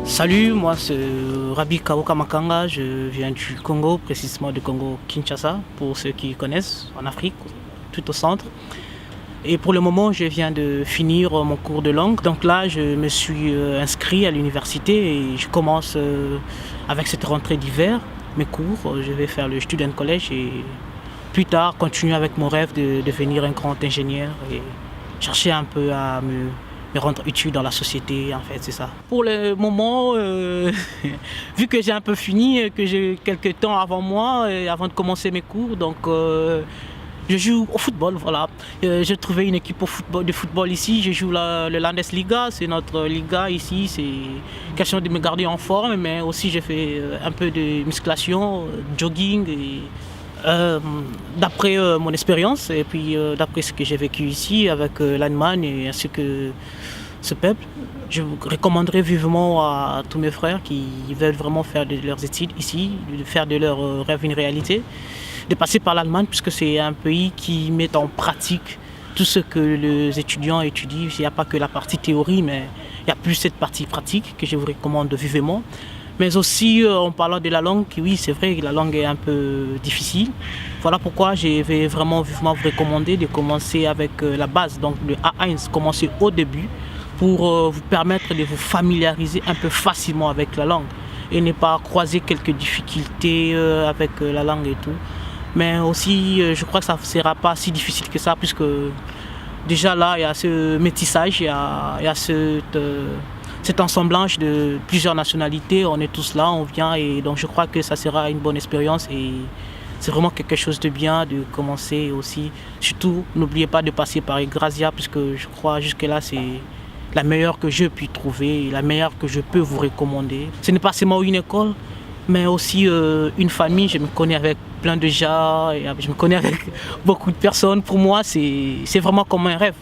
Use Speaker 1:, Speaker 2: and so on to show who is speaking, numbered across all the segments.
Speaker 1: Salut, moi c'est Rabi Kaoka Makanga, je viens du Congo, précisément du Congo-Kinshasa, pour ceux qui connaissent, en Afrique, tout au centre. Et pour le moment, je viens de finir mon cours de langue. Donc là, je me suis inscrit à l'université et je commence avec cette rentrée d'hiver mes cours. Je vais faire le student college et plus tard continuer avec mon rêve de devenir un grand ingénieur et chercher un peu à me rendre utile dans la société, en fait, c'est ça. Pour le moment, vu que j'ai un peu fini, que j'ai quelques temps avant moi, avant de commencer mes cours, donc je joue au football, voilà. J'ai trouvé une équipe de football ici, je joue le Landesliga, c'est notre liga ici, c'est question de me garder en forme, mais aussi j'ai fait un peu de musculation, jogging, d'après mon expérience et puis d'après ce que j'ai vécu ici avec l'Allemagne et ainsi que ce peuple, je vous recommanderais vivement à tous mes frères qui veulent vraiment faire de leurs études ici, de faire de leur rêve une réalité, de passer par l'Allemagne puisque c'est un pays qui met en pratique tout ce que les étudiants étudient. Il n'y a pas que la partie théorie, mais il y a plus cette partie pratique que je vous recommande vivement. Mais aussi, en parlant de la langue, oui, c'est vrai que la langue est un peu difficile. Voilà pourquoi je vais vraiment vivement vous recommander de commencer avec la base, donc le A1, commencer au début pour vous permettre de vous familiariser un peu facilement avec la langue et ne pas croiser quelques difficultés avec la langue et tout. Mais aussi, je crois que ça ne sera pas si difficile que ça puisque déjà là, il y a ce métissage, il y a cet ensemblage de plusieurs nationalités, on est tous là, on vient et donc je crois que ça sera une bonne expérience et c'est vraiment quelque chose de bien de commencer aussi. Surtout, n'oubliez pas de passer par Grazia puisque je crois jusque-là c'est la meilleure que je puis trouver, la meilleure que je peux vous recommander. Ce n'est pas seulement une école, mais aussi une famille. Je me connais avec plein de gens, je me connais avec beaucoup de personnes. Pour moi, c'est vraiment comme un rêve.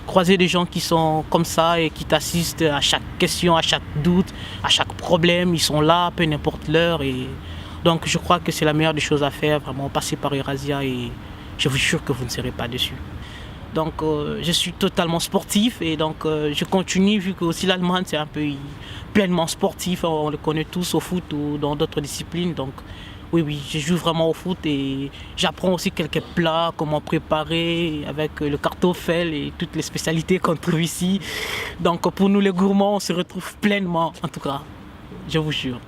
Speaker 1: Croiser des gens qui sont comme ça et qui t'assistent à chaque question, à chaque doute, à chaque problème. Ils sont là, peu n'importe l'heure. Et donc je crois que c'est la meilleure des choses à faire, vraiment passer par Eurasia et je vous jure que vous ne serez pas déçus. Donc je suis totalement sportif et donc je continue vu que aussi l'Allemagne c'est un pays pleinement sportif, on le connaît tous au foot ou dans d'autres disciplines. Donc oui, je joue vraiment au foot et j'apprends aussi quelques plats, comment préparer avec le kartoffel et toutes les spécialités qu'on trouve ici. Donc pour nous les gourmands, on se retrouve pleinement en tout cas, je vous jure.